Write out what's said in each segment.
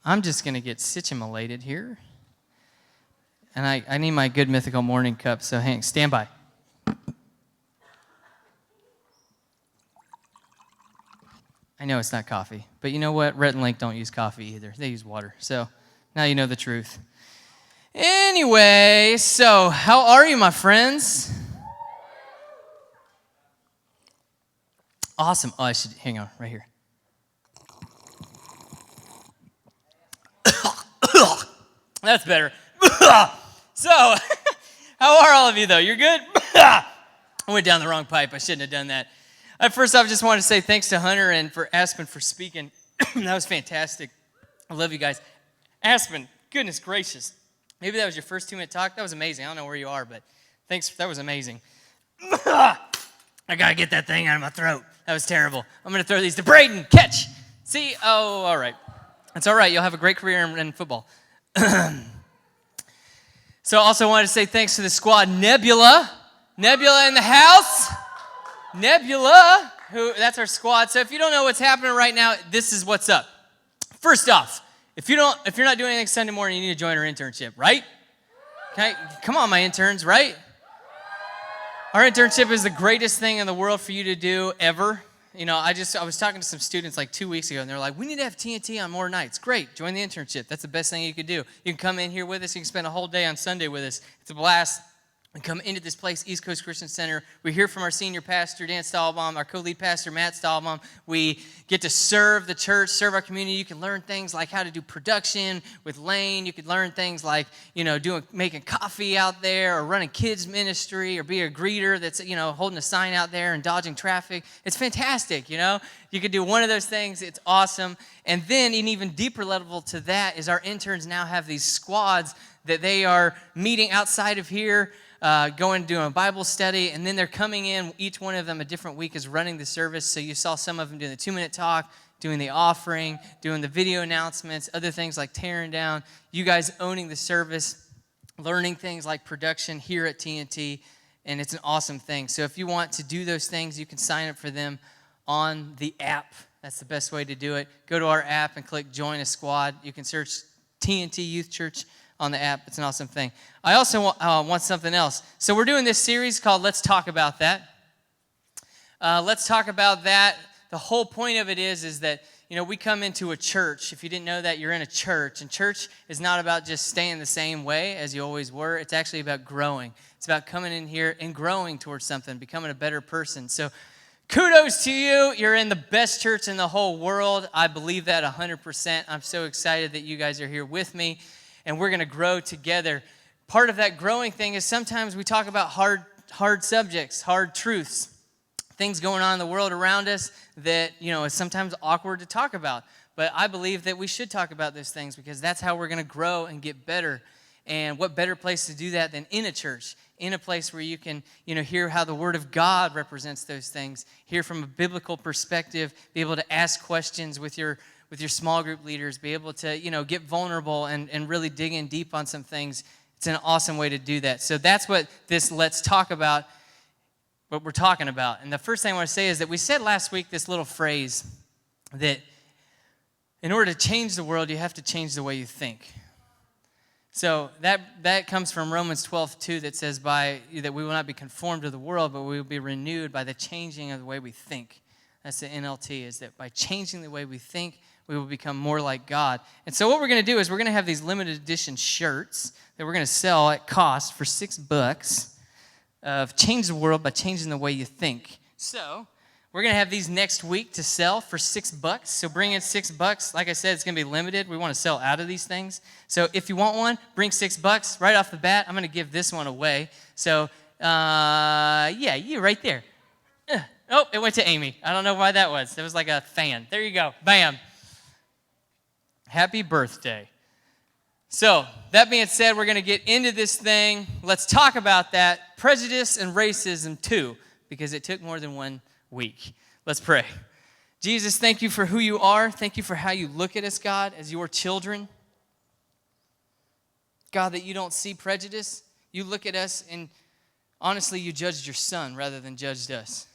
I'm just going to get situated here. And I need my good mythical morning cup, so Hank, stand by. I know it's not coffee, but you know what? Rhett and Link don't use coffee either. They use water. So now you know the truth. Anyway, so how are you, my friends? Awesome. Oh, I should, hang on, right here. That's better. So, how are all of you, though? You're good? I went down the wrong pipe. I shouldn't have done that. First off, I just want to say thanks to Hunter and for Aspen for speaking. That was fantastic. I love you guys. Aspen, goodness gracious. Maybe that was your first 2-minute talk. That was amazing. I don't know where you are, but thanks. That was amazing. I got to get that thing out of my throat. That was terrible. I'm going to throw these to Braden. Catch. See? Oh, all right. That's all right. You'll have a great career in football. So I also wanted to say thanks to the squad. Nebula in the house. Nebula, that's our squad. So if you don't know what's happening right now, this is what's up. First off, if you're not doing anything Sunday morning, you need to join our internship, right? Okay, come on, my interns, right? Our internship is the greatest thing in the world for you to do ever. You know, I was talking to some students like 2 weeks ago, and they're like, we need to have TNT on more nights. Great, join the internship. That's the best thing you could do. You can come in here with us. You can spend a whole day on Sunday with us. It's a blast. And come into this place, East Coast Christian Center. We hear from our senior pastor, Dan Stahlbaum, our co-lead pastor, Matt Stahlbaum. We get to serve the church, serve our community. You can learn things like how to do production with Lane. You can learn things like, making coffee out there or running kids ministry or be a greeter that's, holding a sign out there and dodging traffic. It's fantastic, You could do one of those things. It's awesome. And then an even deeper level to that is our interns now have these squads that they are meeting outside of here, going to do a Bible study, and then they're coming in, each one of them a different week is running the service. So you saw some of them doing the 2-minute talk, doing the offering, doing the video announcements, other things like tearing down, you guys owning the service, learning things like production here at TNT, and it's an awesome thing. So if you want to do those things, you can sign up for them on the app. That's the best way to do it. Go to our app and click Join a Squad. You can search TNT Youth Church on the app. It's an awesome thing. I also want something else. So we're doing this series called Let's Talk About That. Let's Talk About That. The whole point of it is that, we come into a church. If you didn't know that, you're in a church. And church is not about just staying the same way as you always were. It's actually about growing. It's about coming in here and growing towards something, becoming a better person. So kudos to you. You're in the best church in the whole world. I believe that 100%. I'm so excited that you guys are here with me. And we're going to grow together. Part of that growing thing is sometimes we talk about hard subjects, hard truths, things going on in the world around us that, is sometimes awkward to talk about. But I believe that we should talk about those things because that's how we're going to grow and get better. And what better place to do that than in a church, in a place where you can, hear how the Word of God represents those things, hear from a biblical perspective, be able to ask questions with your small group leaders, be able to, get vulnerable and really dig in deep on some things. It's an awesome way to do that. So that's what this Let's Talk About, what we're talking about. And the first thing I want to say is that we said last week this little phrase that in order to change the world, you have to change the way you think. So that comes from Romans 12:2 that says that we will not be conformed to the world, but we will be renewed by the changing of the way we think. That's the NLT, is that by changing the way we think, we will become more like God. And so what we're going to do is we're going to have these limited edition shirts that we're going to sell at cost for $6 of Change the World by Changing the Way You Think. So we're going to have these next week to sell for $6. So bring in $6. Like I said, it's going to be limited. We want to sell out of these things. So if you want one, bring $6. Right off the bat, I'm going to give this one away. So, you right there. Oh, it went to Amy. I don't know why that was. It was like a fan. There you go. Bam. Happy birthday. So, that being said, we're going to get into this thing. Let's talk about that. Prejudice and Racism 2, because it took more than 1 week. Let's pray. Jesus, thank you for who you are. Thank you for how you look at us, God, as your children. God, that you don't see prejudice. You look at us and honestly, you judged your son rather than judged us.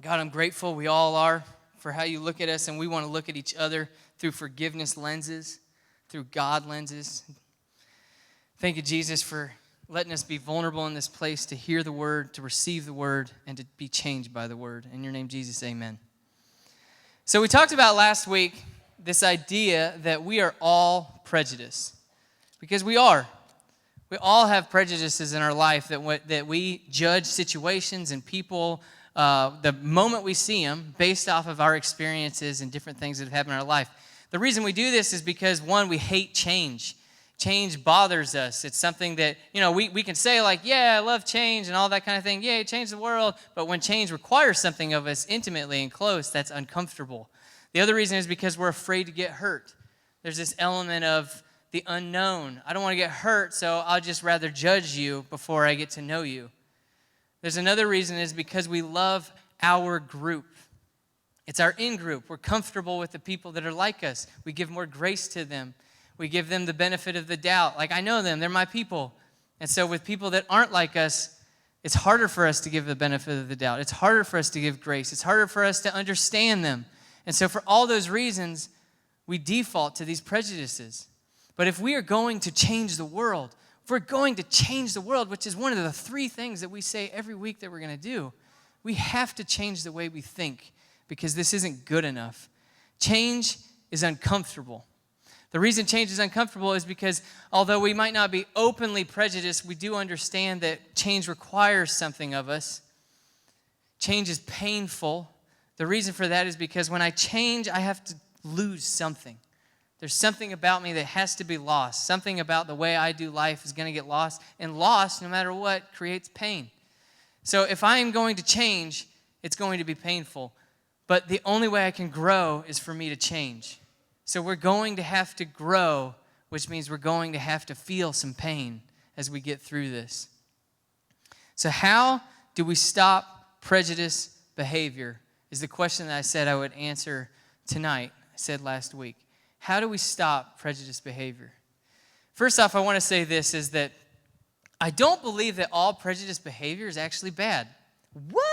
God, I'm grateful we all are for how you look at us, and we want to look at each other through forgiveness lenses, through God lenses. Thank you, Jesus, for letting us be vulnerable in this place to hear the word, to receive the word, and to be changed by the word. In your name, Jesus, amen. So we talked about last week this idea that we are all prejudiced, because we are. We all have prejudices in our life that we judge situations and people the moment we see them based off of our experiences and different things that have happened in our life. The reason we do this is because, one, we hate change. Change bothers us. It's something that, we can say like, yeah, I love change and all that kind of thing. Yeah, change the world. But when change requires something of us intimately and close, that's uncomfortable. The other reason is because we're afraid to get hurt. There's this element of the unknown. I don't want to get hurt, so I'll just rather judge you before I get to know you. There's another reason is because we love our group. It's our in-group. We're comfortable with the people that are like us. We give more grace to them. We give them the benefit of the doubt. Like, I know them. They're my people. And so with people that aren't like us, it's harder for us to give the benefit of the doubt. It's harder for us to give grace. It's harder for us to understand them. And so for all those reasons, we default to these prejudices. But if we are going to change the world, if we're going to change the world, which is one of the 3 things that we say every week that we're going to do, we have to change the way we think, because this isn't good enough. Change is uncomfortable. The reason change is uncomfortable is because although we might not be openly prejudiced, we do understand that change requires something of us. Change is painful. The reason for that is because when I change, I have to lose something. There's something about me that has to be lost. Something about the way I do life is going to get lost. And lost, no matter what, creates pain. So if I am going to change, it's going to be painful. But the only way I can grow is for me to change. So we're going to have to grow, which means we're going to have to feel some pain as we get through this. So how do we stop prejudice behavior is the question that I said I would answer tonight. I said last week. How do we stop prejudice behavior? First off, I want to say this, is that I don't believe that all prejudice behavior is actually bad. What?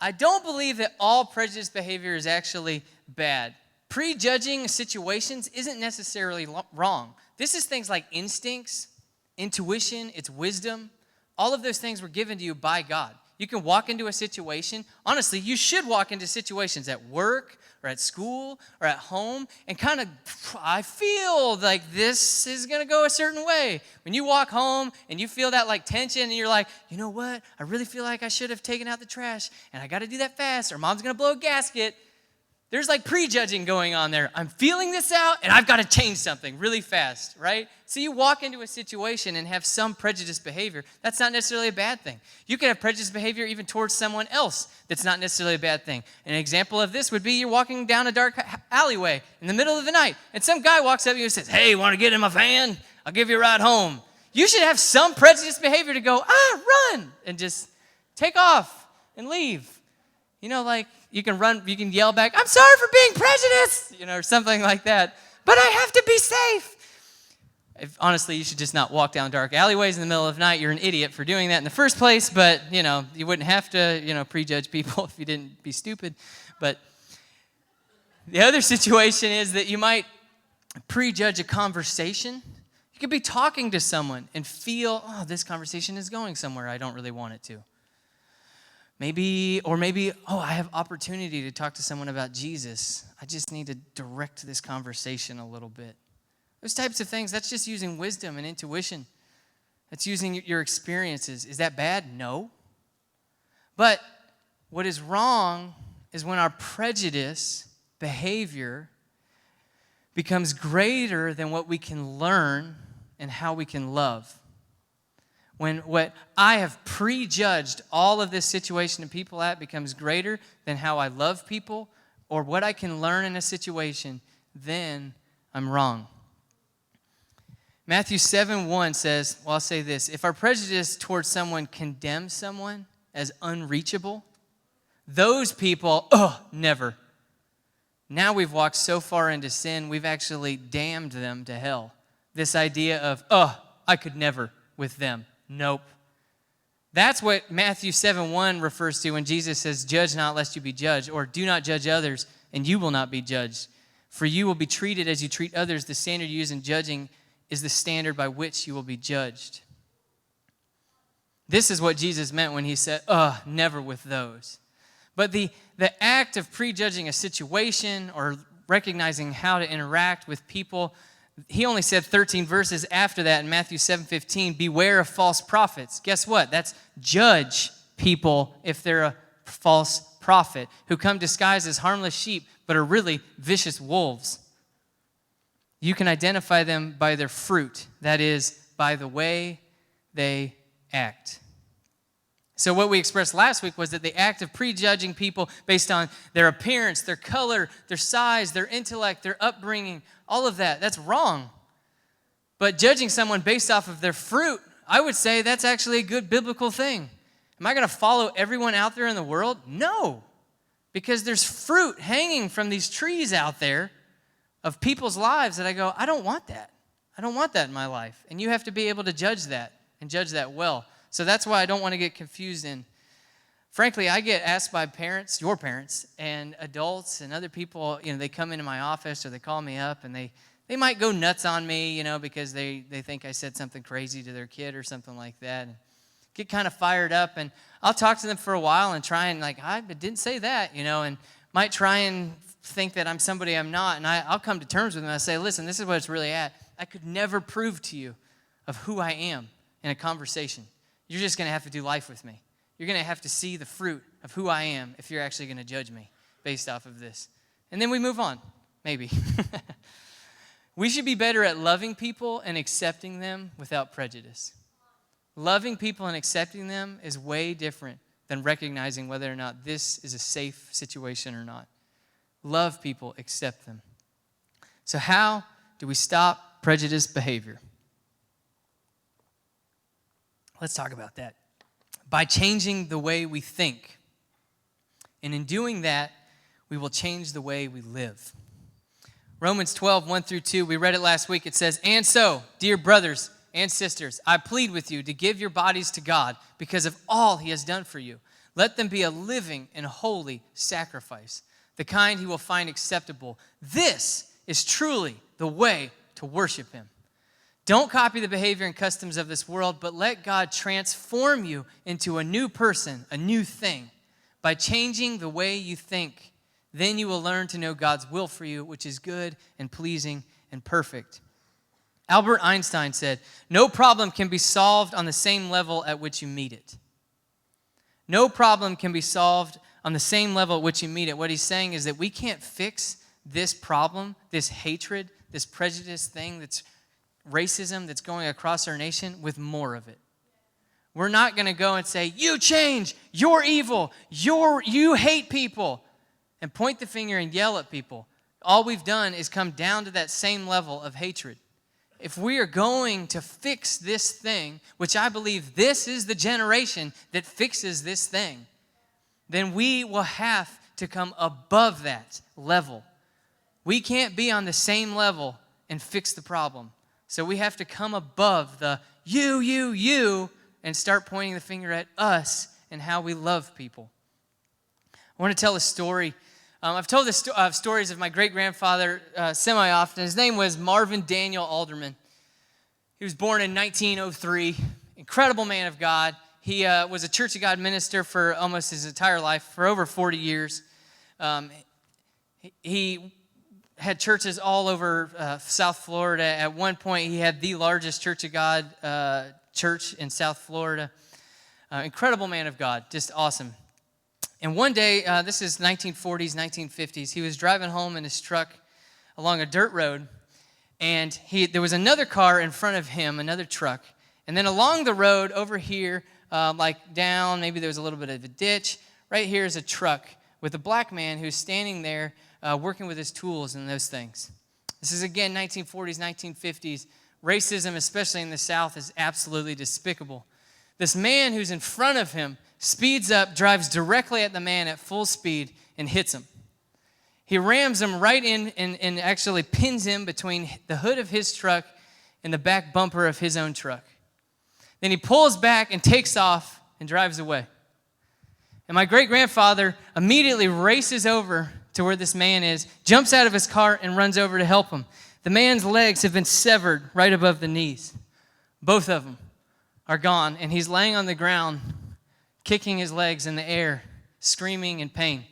I don't believe that all prejudice behavior is actually bad. Prejudging situations isn't necessarily wrong. This is things like instincts, intuition, it's wisdom. All of those things were given to you by God. You can walk into a situation. Honestly, you should walk into situations at work or at school or at home and kind of, I feel like this is going to go a certain way. When you walk home and you feel that like tension and you're like, you know what? I really feel like I should have taken out the trash and I got to do that fast or mom's going to blow a gasket. There's like prejudging going on there. I'm feeling this out and I've got to change something really fast, right? So you walk into a situation and have some prejudice behavior. That's not necessarily a bad thing. You can have prejudice behavior even towards someone else. That's not necessarily a bad thing. An example of this would be you're walking down a dark alleyway in the middle of the night and some guy walks up to you and says, hey, want to get in my van? I'll give you a ride home. You should have some prejudice behavior to go, run, and just take off and leave. Like you can run, you can yell back, I'm sorry for being prejudiced, or something like that. But I have to be safe. Honestly, you should just not walk down dark alleyways in the middle of the night. You're an idiot for doing that in the first place, but, you wouldn't have to, prejudge people if you didn't be stupid. But the other situation is that you might prejudge a conversation. You could be talking to someone and feel, this conversation is going somewhere I don't really want it to. Maybe, I have opportunity to talk to someone about Jesus. I just need to direct this conversation a little bit. Those types of things, that's just using wisdom and intuition. That's using your experiences. Is that bad? No. But what is wrong is when our prejudice behavior becomes greater than what we can learn and how we can love. When what I have prejudged all of this situation and people at becomes greater than how I love people or what I can learn in a situation, then I'm wrong. Matthew 7:1 says, I'll say this, if our prejudice towards someone condemns someone as unreachable, those people, never. Now we've walked so far into sin, we've actually damned them to hell. This idea of, I could never with them. Nope. That's what Matthew 7:1 refers to when Jesus says, judge not lest you be judged, or do not judge others, and you will not be judged. For you will be treated as you treat others. The standard you use in judging is the standard by which you will be judged. This is what Jesus meant when he said, never with those. But the act of prejudging a situation or recognizing how to interact with people, he only said 13 verses after that in Matthew 7:15, beware of false prophets. Guess what? That's judge people if they're a false prophet who come disguised as harmless sheep but are really vicious wolves. You can identify them by their fruit, that is, by the way they act. So what we expressed last week was that the act of prejudging people based on their appearance, their color, their size, their intellect, their upbringing, all of that, that's wrong. But judging someone based off of their fruit, I would say that's actually a good biblical thing. Am I going to follow everyone out there in the world? No, because there's fruit hanging from these trees out there of people's lives that I go, I don't want that. I don't want that in my life. And you have to be able to judge that and judge that well. So that's why I don't want to get confused in. Frankly, I get asked by parents, your parents, and adults and other people, they come into my office or they call me up and they might go nuts on me, because they think I said something crazy to their kid or something like that. And get kind of fired up, and I'll talk to them for a while and try and I didn't say that, and might try and think that I'm somebody I'm not, and I'll come to terms with them. I say, listen, this is what it's really at. I could never prove to you of who I am in a conversation. You're just going to have to do life with me. You're going to have to see the fruit of who I am if you're actually going to judge me based off of this. And then we move on, maybe. We should be better at loving people and accepting them without prejudice. Loving people and accepting them is way different than recognizing whether or not this is a safe situation or not. Love people, accept them. So how do we stop prejudiced behavior? Let's talk about that. By changing the way we think. And in doing that, we will change the way we live. Romans 12:1-2, we read it last week. It says, and so, dear brothers and sisters, I plead with you to give your bodies to God because of all he has done for you. Let them be a living and holy sacrifice, the kind he will find acceptable. This is truly the way to worship him. Don't copy the behavior and customs of this world, but let God transform you into a new person, a new thing. By changing the way you think, then you will learn to know God's will for you, which is good and pleasing and perfect. Albert Einstein said, no problem can be solved on the same level at which you meet it. No problem can be solved on the same level at which you meet it. What he's saying is that we can't fix this problem, this hatred, this prejudice thing that's racism that's going across our nation with more of it. We're not going to go and say, you change, you're evil, you hate people, and point the finger and yell at people. All we've done is come down to that same level of hatred. If we are going to fix this thing, which I believe this is the generation that fixes this thing, then we will have to come above that level. We can't be on the same level and fix the problem. So we have to come above the you, and start pointing the finger at us and how we love people. I want to tell a story. I've told this stories of my great-grandfather semi-often. His name was Marvin Daniel Alderman. He was born in 1903. Incredible man of God. He was a Church of God minister for almost his entire life, for over 40 years. He had churches all over South Florida. At one point, he had the largest Church of God church in South Florida. Incredible man of God, just awesome. And one day, this is 1940s, 1950s, he was driving home in his truck along a dirt road, and there was another car in front of him, another truck. And then along the road over here, down, maybe there was a little bit of a ditch, right here is a truck with a black man who's standing there working with his tools and those things. This is, again, 1940s, 1950s. Racism, especially in the South, is absolutely despicable. This man who's in front of him speeds up, drives directly at the man at full speed, and hits him. He rams him right in and actually pins him between the hood of his truck and the back bumper of his own truck. Then he pulls back and takes off and drives away. And my great-grandfather immediately races over to where this man is, jumps out of his car, and runs over to help him. The man's legs have been severed right above the knees. Both of them are gone, and he's laying on the ground, kicking his legs in the air, screaming in pain.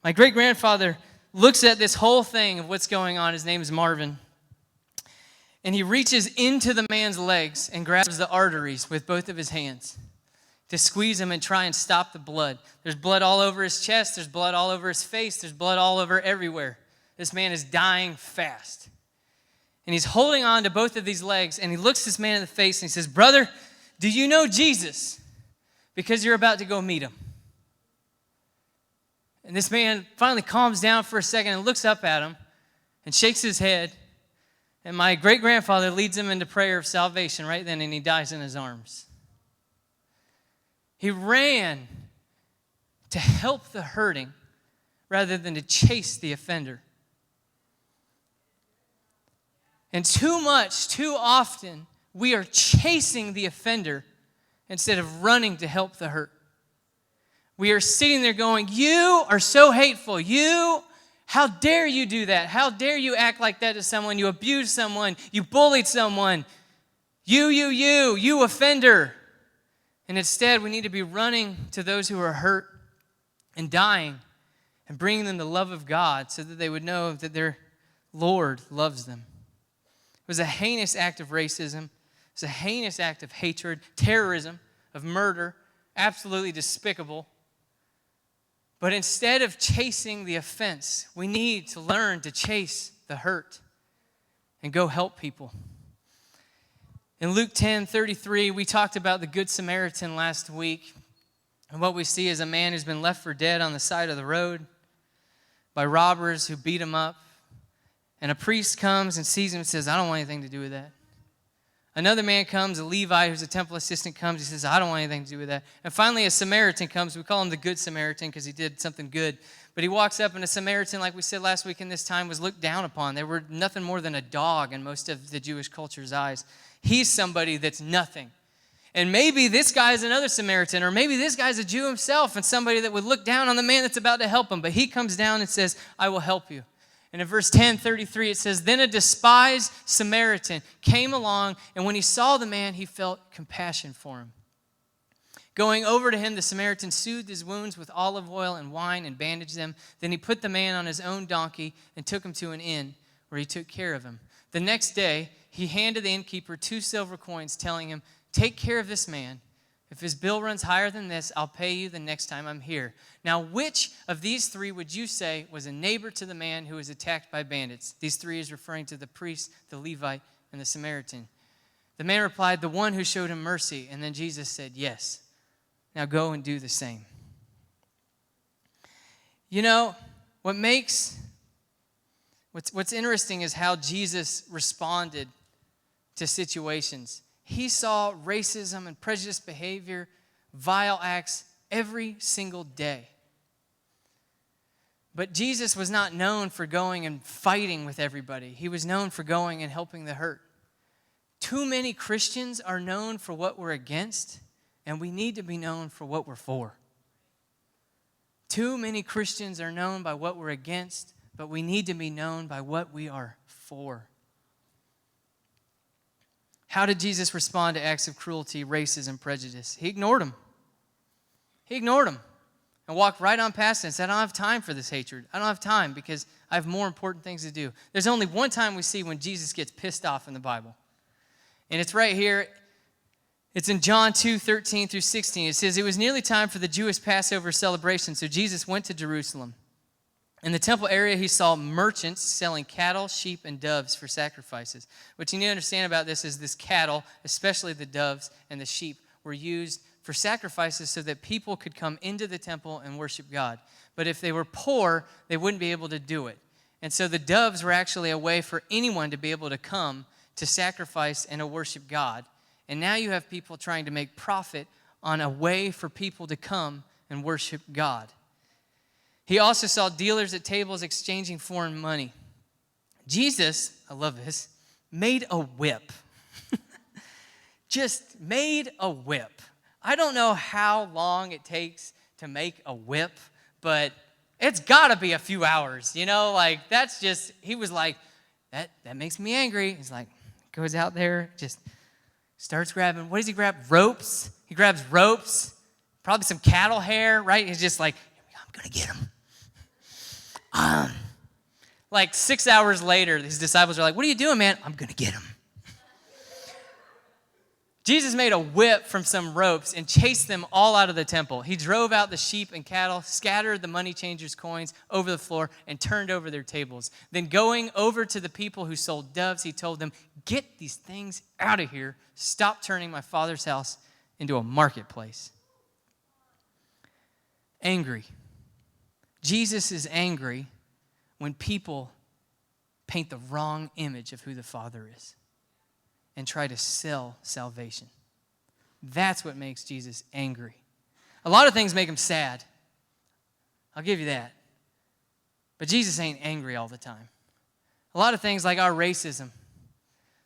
My great-grandfather looks at this whole thing of what's going on. His name is Marvin. And he reaches into the man's legs and grabs the arteries with both of his hands to squeeze them and try and stop the blood. There's blood all over his chest. There's blood all over his face. There's blood all over everywhere. This man is dying fast. And he's holding on to both of these legs, and he looks this man in the face, and he says, "Brother, do you know Jesus? Because you're about to go meet him." And this man finally calms down for a second and looks up at him and shakes his head. And my great-grandfather leads him into prayer of salvation right then, and he dies in his arms. He ran to help the hurting rather than to chase the offender. And too often, we are chasing the offender instead of running to help the hurt. We are sitting there going, "You are so hateful. How dare you do that? How dare you act like that to someone? You abused someone. You bullied someone. You offender." And instead, we need to be running to those who are hurt and dying and bringing them the love of God so that they would know that their Lord loves them. It was a heinous act of racism. It was a heinous act of hatred, terrorism, of murder, absolutely despicable. But instead of chasing the offense, we need to learn to chase the hurt and go help people. In Luke 10:33, we talked about the Good Samaritan last week. And what we see is a man who's been left for dead on the side of the road by robbers who beat him up. And a priest comes and sees him and says, "I don't want anything to do with that." Another man comes, a Levite who's a temple assistant comes. He says, "I don't want anything to do with that." And finally a Samaritan comes. We call him the Good Samaritan because he did something good. But he walks up, and a Samaritan, like we said last week in this time, was looked down upon. They were nothing more than a dog in most of the Jewish culture's eyes. He's somebody that's nothing. And maybe this guy is another Samaritan, or maybe this guy's a Jew himself and somebody that would look down on the man that's about to help him. But he comes down and says, "I will help you." And in verse 10:33, it says, "Then a despised Samaritan came along, and when he saw the man, he felt compassion for him. Going over to him, the Samaritan soothed his wounds with olive oil and wine and bandaged them. Then he put the man on his own donkey and took him to an inn where he took care of him. The next day, he handed the innkeeper 2 silver coins, telling him, 'Take care of this man. If his bill runs higher than this, I'll pay you the next time I'm here.' Now, which of these 3 would you say was a neighbor to the man who was attacked by bandits?" These 3 is referring to the priest, the Levite, and the Samaritan. The man replied, "The one who showed him mercy." And then Jesus said, "Yes. Now go and do the same." You know, what's interesting is how Jesus responded to situations. He saw racism and prejudice behavior, vile acts every single day. But Jesus was not known for going and fighting with everybody. He was known for going and helping the hurt. Too many Christians are known for what we're against, and we need to be known for what we're for. Too many Christians are known by what we're against, but we need to be known by what we are for. How did Jesus respond to acts of cruelty, racism, prejudice? He ignored them. He ignored them and walked right on past it and said, "I don't have time for this hatred. I don't have time because I have more important things to do." There's only one time we see when Jesus gets pissed off in the Bible. And it's right here. It's in John 2:13 through 16. It says, "It was nearly time for the Jewish Passover celebration, so Jesus went to Jerusalem. In the temple area, he saw merchants selling cattle, sheep, and doves for sacrifices." What you need to understand about this is this cattle, especially the doves and the sheep, were used for sacrifices so that people could come into the temple and worship God. But if they were poor, they wouldn't be able to do it. And so the doves were actually a way for anyone to be able to come to sacrifice and to worship God. And now you have people trying to make profit on a way for people to come and worship God. He also saw dealers at tables exchanging foreign money. Jesus, I love this, made a whip. Just made a whip. I don't know how long it takes to make a whip, but it's got to be a few hours, like that's just, he was like, that makes me angry. He's like, goes out there, just starts grabbing, what does he grab? Ropes. He grabs ropes, probably some cattle hair, right? He's just like, I'm going to get him. Like 6 hours later, his disciples are like, what are you doing, man? I'm going to get him. Jesus made a whip from some ropes and chased them all out of the temple. He drove out the sheep and cattle, scattered the money changers' coins over the floor, and turned over their tables. Then going over to the people who sold doves, he told them, get these things out of here. Stop turning my Father's house into a marketplace. Angry. Jesus is angry when people paint the wrong image of who the Father is and try to sell salvation. That's what makes Jesus angry. A lot of things make him sad. I'll give you that. But Jesus ain't angry all the time. A lot of things like our racism,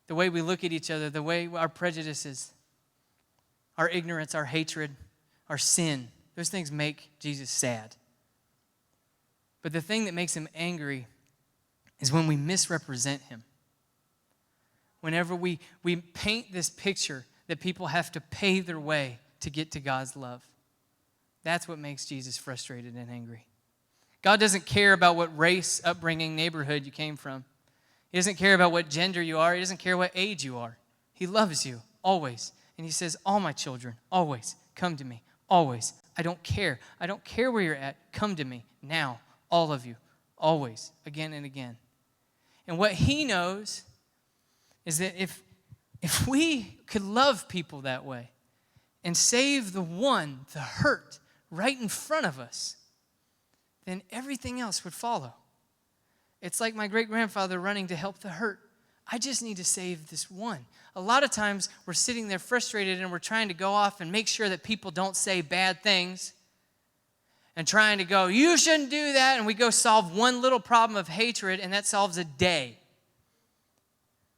the way we look at each other, the way our prejudices, our ignorance, our hatred, our sin, those things make Jesus sad. But the thing that makes him angry is when we misrepresent him. Whenever we paint this picture that people have to pay their way to get to God's love. That's what makes Jesus frustrated and angry. God doesn't care about what race, upbringing, neighborhood you came from. He doesn't care about what gender you are. He doesn't care what age you are. He loves you, always. And he says, all my children, always, come to me, always. I don't care. I don't care where you're at. Come to me now, all of you, always, again and again. And what he knows is that if we could love people that way and save the hurt right in front of us, then everything else would follow. It's like my great-grandfather running to help the hurt. I just need to save this one. A lot of times we're sitting there frustrated and we're trying to go off and make sure that people don't say bad things and trying to go, you shouldn't do that, and we go solve one little problem of hatred and that solves a day.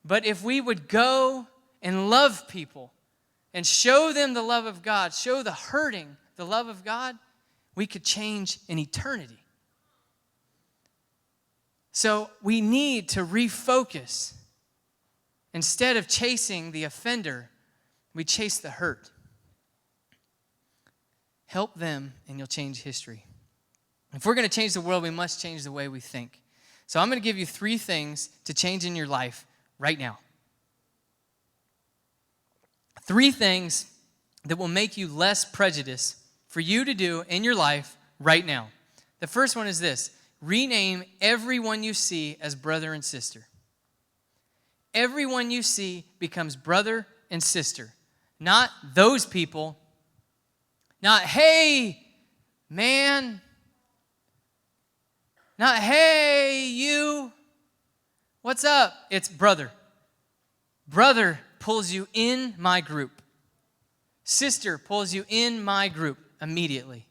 But if we would go and love people and show them the love of God, show the hurting the love of God, we could change an eternity. So we need to refocus. Instead of chasing the offender, we chase the hurt. Help them and you'll change history. If we're going to change the world, we must change the way we think. So I'm going to give you 3 things to change in your life right now. 3 things that will make you less prejudiced for you to do in your life right now. The first one is this: rename everyone you see as brother and sister. Everyone you see becomes brother and sister. Not those people. Not, hey, man. Not, hey, you. What's up? It's brother. Brother pulls you in my group. Sister pulls you in my group immediately.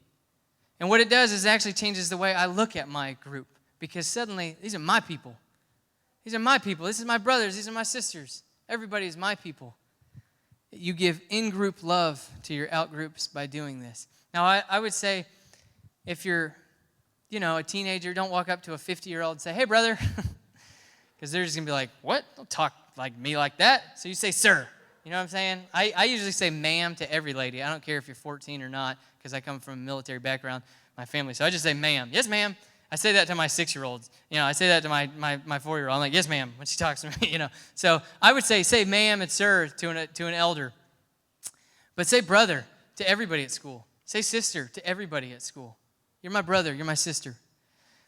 And what it does is it actually changes the way I look at my group, because suddenly these are my people. These are my people. This is my brothers. These are my sisters. Everybody is my people. You give in-group love to your out-groups by doing this. Now, I would say if you're, a teenager, don't walk up to a 50-year-old and say, hey, brother, because they're just going to be like, what? Don't talk like me like that. So you say, sir. You know what I'm saying? I usually say ma'am to every lady. I don't care if you're 14 or not, because I come from a military background, my family. So I just say ma'am. Yes, ma'am. I say that to my 6-year-olds. I say that to my 4-year-old. I'm like, yes, ma'am, when she talks to me, So I would say ma'am and sir to an elder. But say brother to everybody at school. Say sister to everybody at school. You're my brother. You're my sister.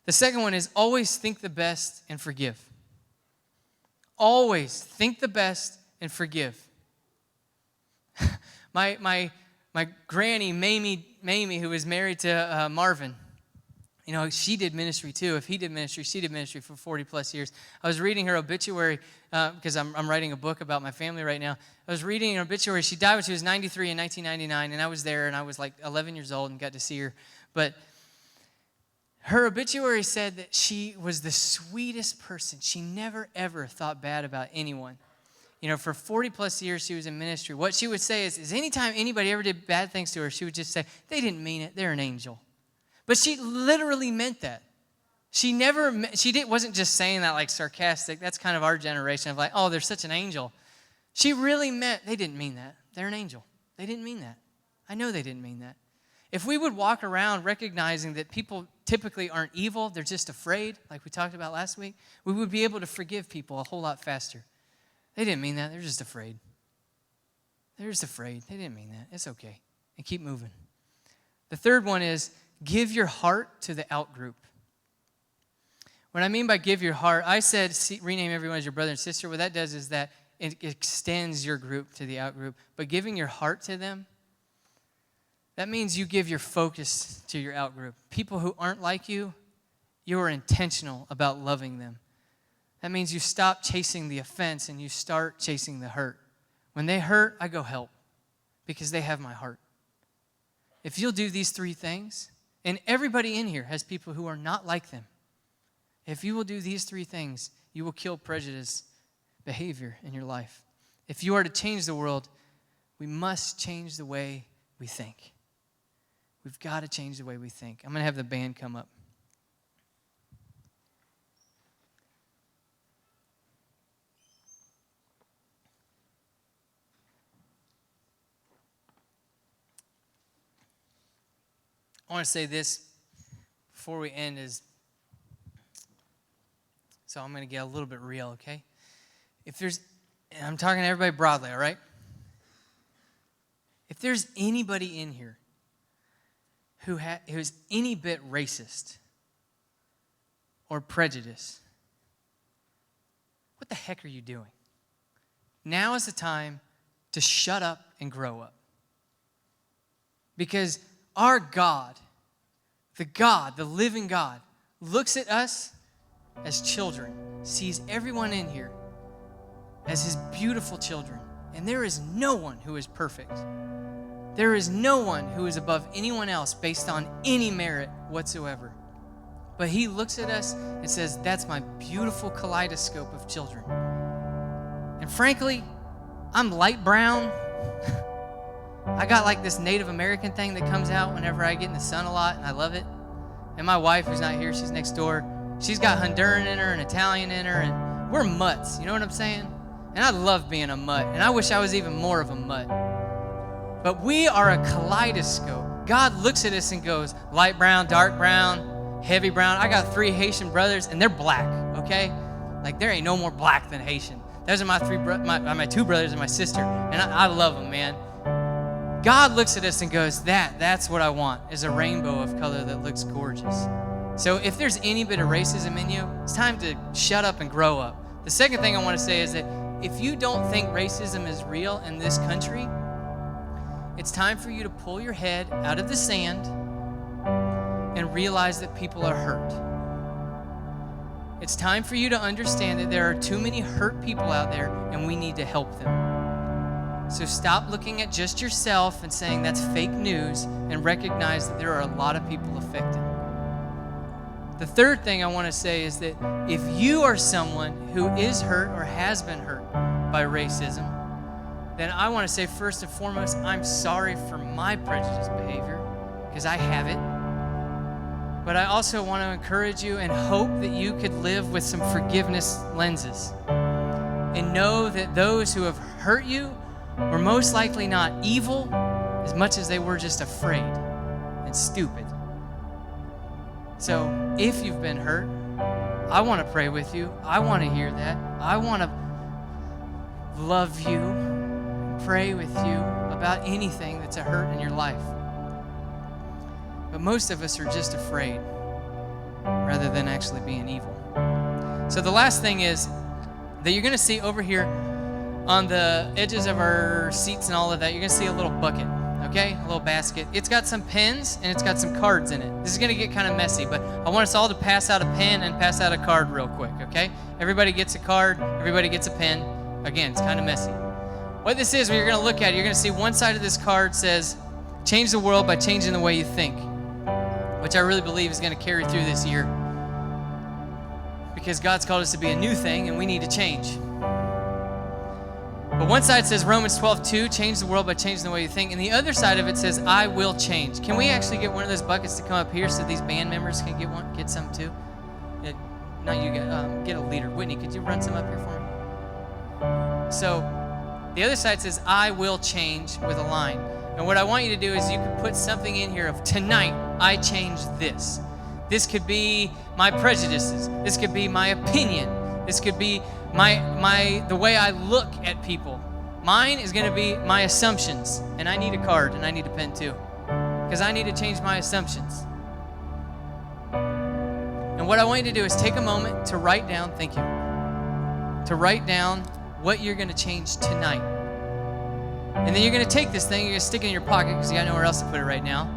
The second one is always think the best and forgive. Always think the best and forgive. My granny, Mamie, who was married to Marvin, she did ministry too. If he did ministry, she did ministry for 40 plus years. I was reading her obituary because I'm writing a book about my family right now. I was reading her obituary. She died when she was 93 in 1999, and I was there, and I was like 11 years old and got to see her. But her obituary said that she was the sweetest person. She never, ever thought bad about anyone. for 40 plus years she was in ministry, what she would say is anytime anybody ever did bad things to her, she would just say, they didn't mean it, they're an angel. But she literally meant that. Wasn't just saying that like sarcastic. That's kind of our generation of like, oh, they're such an angel. She really meant they didn't mean that. They're an angel. They didn't mean that. I know they didn't mean that. If we would walk around recognizing that people typically aren't evil, they're just afraid, like we talked about last week, we would be able to forgive people a whole lot faster. They didn't mean that. They're just afraid. They're just afraid. They didn't mean that. It's okay. And keep moving. The third one is give your heart to the out-group. What I mean by give your heart, I said rename everyone as your brother and sister. What that does is that it extends your group to the out-group. But giving your heart to them, that means you give your focus to your out-group. People who aren't like you are intentional about loving them. That means you stop chasing the offense and you start chasing the hurt. When they hurt, I go help because they have my heart. If you'll do these three things, and everybody in here has people who are not like them, if you will do these three things, you will kill prejudice behavior in your life. If you are to change the world, we must change the way we think. We've got to change the way we think. I'm going to have the band come up. I want to say this before we end so I'm going to get a little bit real, okay? And I'm talking to everybody broadly, all right? If there's anybody in here who's any bit racist or prejudiced, what the heck are you doing? Now is the time to shut up and grow up. Because our God, the living God, looks at us as children, sees everyone in here as his beautiful children. And there is no one who is perfect. There is no one who is above anyone else based on any merit whatsoever. But he looks at us and says, that's my beautiful kaleidoscope of children. And frankly, I'm light brown. I got like this Native American thing that comes out whenever I get in the sun a lot, and I love it. And my wife, who's not here, she's next door, she's got Honduran in her and Italian in her, and we're mutts, you know what I'm saying? And I love being a mutt, and I wish I was even more of a mutt. But we are a kaleidoscope. God looks at us and goes, light brown, dark brown, heavy brown. I got 3 Haitian brothers, and they're black, okay? Like, there ain't no more black than Haitian. Those are my 2 brothers and my sister, and I love them, man. God looks at us and goes, that's what I want, is a rainbow of color that looks gorgeous. So if there's any bit of racism in you, it's time to shut up and grow up. The second thing I want to say is that if you don't think racism is real in this country, it's time for you to pull your head out of the sand and realize that people are hurt. It's time for you to understand that there are too many hurt people out there and we need to help them. So stop looking at just yourself and saying that's fake news and recognize that there are a lot of people affected. The third thing I want to say is that if you are someone who is hurt or has been hurt by racism, then I want to say first and foremost, I'm sorry for my prejudiced behavior because I have it. But I also want to encourage you and hope that you could live with some forgiveness lenses and know that those who have hurt you were most likely not evil as much as they were just afraid and stupid. So if you've been hurt, I want to pray with you. I want to hear that. I want to love you, pray with you about anything that's a hurt in your life. But most of us are just afraid rather than actually being evil. So the last thing is that you're going to see over here on the edges of our seats and all of that, you're going to see a little bucket, okay? A little basket. It's got some pens and it's got some cards in it. This is going to get kind of messy, but I want us all to pass out a pen and pass out a card real quick, okay? Everybody gets a card. Everybody gets a pen. Again, it's kind of messy. What this is, when you're going to look at it, you're going to see one side of this card says, change the world by changing the way you think, which I really believe is going to carry through this year because God's called us to be a new thing and we need to change. But one side says Romans 12:2, change the world by changing the way you think. And the other side of it says, I will change. Can we actually get one of those buckets to come up here so these band members can get some too? Not you, get a leader. Whitney, could you run some up here for me? So the other side says, I will change with a line. And what I want you to do is you can put something in here of tonight, I change this. This could be my prejudices. This could be my opinion. This could be the way I look at people. Mine is going to be my assumptions. And I need a card and I need a pen too. Because I need to change my assumptions. And what I want you to do is take a moment to write down, thank you, to write down what you're going to change tonight. And then you're going to take this thing, you're going to stick it in your pocket because you got nowhere else to put it right now.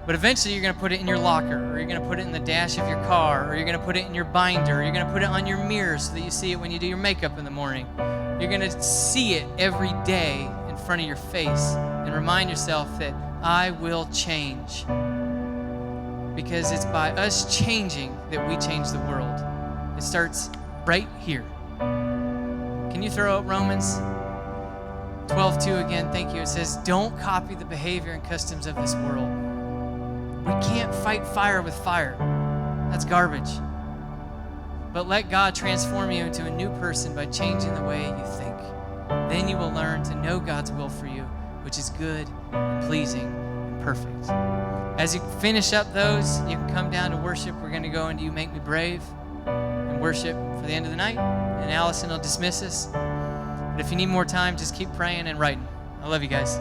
But eventually you're going to put it in your locker, or you're going to put it in the dash of your car, or you're going to put it in your binder, or you're going to put it on your mirror so that you see it when you do your makeup in the morning. You're going to see it every day in front of your face and remind yourself that I will change. Because it's by us changing that we change the world. It starts right here. Can you throw up Romans 12:2 again? Thank you. It says, don't copy the behavior and customs of this world. We can't fight fire with fire. That's garbage. But let God transform you into a new person by changing the way you think. Then you will learn to know God's will for you, which is good and pleasing and perfect. As you finish up those, you can come down to worship. We're going to go into You Make Me Brave and worship for the end of the night. And Allison will dismiss us. But if you need more time, just keep praying and writing. I love you guys.